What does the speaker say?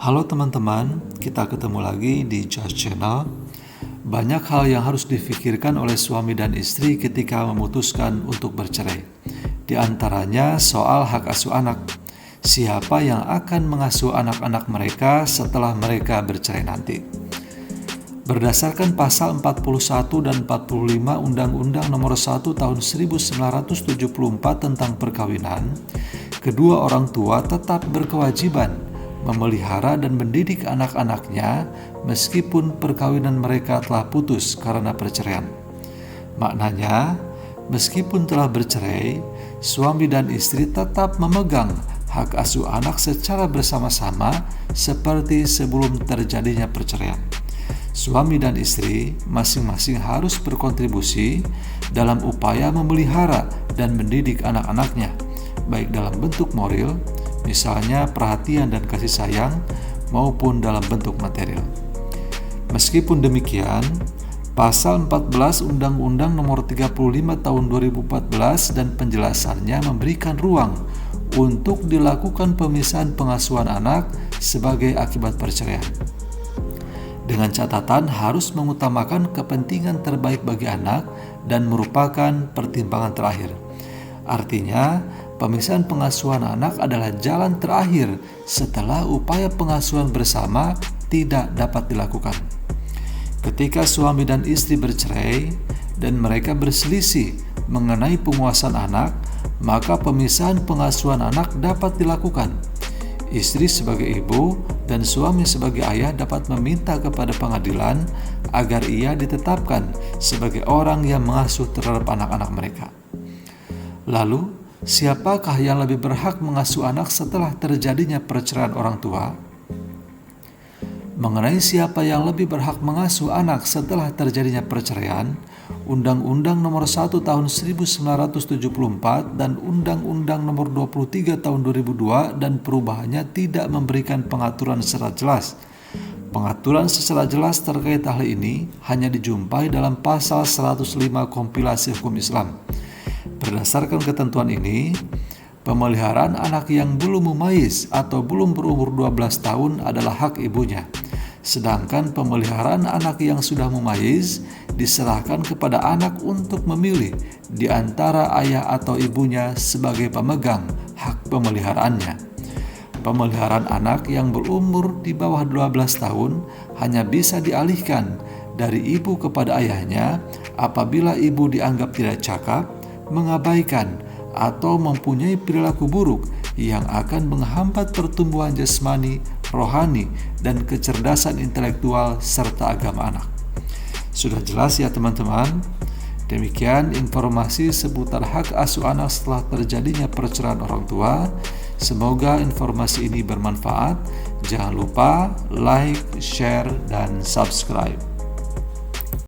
Halo teman-teman, kita ketemu lagi di Just Channel. Banyak hal yang harus difikirkan oleh suami dan istri ketika memutuskan untuk bercerai. Di antaranya soal hak asuh anak. Siapa yang akan mengasuh anak-anak mereka setelah mereka bercerai nanti? Berdasarkan pasal 41 dan 45 Undang-Undang Nomor 1 Tahun 1974 tentang perkawinan, kedua orang tua tetap berkewajiban memelihara dan mendidik anak-anaknya meskipun perkawinan mereka telah putus karena perceraian. Maknanya, meskipun telah bercerai, suami dan istri tetap memegang hak asuh anak secara bersama-sama seperti sebelum terjadinya perceraian. Suami dan istri masing-masing harus berkontribusi dalam upaya memelihara dan mendidik anak-anaknya, baik dalam bentuk moral, misalnya perhatian dan kasih sayang, maupun dalam bentuk material. Meskipun demikian, Pasal 14 Undang-Undang Nomor 35 Tahun 2014 dan penjelasannya memberikan ruang untuk dilakukan pemisahan pengasuhan anak sebagai akibat perceraian. Dengan catatan harus mengutamakan kepentingan terbaik bagi anak dan merupakan pertimbangan terakhir. Artinya, pemisahan pengasuhan anak adalah jalan terakhir setelah upaya pengasuhan bersama tidak dapat dilakukan. Ketika suami dan istri bercerai dan mereka berselisih mengenai penguasaan anak, maka pemisahan pengasuhan anak dapat dilakukan. Istri sebagai ibu dan suami sebagai ayah dapat meminta kepada pengadilan agar ia ditetapkan sebagai orang yang mengasuh terhadap anak-anak mereka. Lalu, siapakah yang lebih berhak mengasuh anak setelah terjadinya perceraian orang tua? Mengenai siapa yang lebih berhak mengasuh anak setelah terjadinya perceraian, Undang-Undang Nomor 1 Tahun 1974 dan Undang-Undang Nomor 23 Tahun 2002 dan perubahannya tidak memberikan pengaturan secara jelas. Pengaturan secara jelas terkait hal ini hanya dijumpai dalam pasal 105 Kompilasi Hukum Islam. Berdasarkan ketentuan ini, pemeliharaan anak yang belum mumayyiz atau belum berumur 12 tahun adalah hak ibunya. Sedangkan pemeliharaan anak yang sudah mumayyiz diserahkan kepada anak untuk memilih di antara ayah atau ibunya sebagai pemegang hak pemeliharaannya. Pemeliharaan anak yang berumur di bawah 12 tahun hanya bisa dialihkan dari ibu kepada ayahnya apabila ibu dianggap tidak cakap, mengabaikan, atau mempunyai perilaku buruk yang akan menghambat pertumbuhan jasmani, rohani, dan kecerdasan intelektual serta agama anak. Sudah jelas ya teman-teman? Demikian informasi seputar hak asuh anak setelah terjadinya perceraian orang tua. Semoga informasi ini bermanfaat. Jangan lupa like, share, dan subscribe.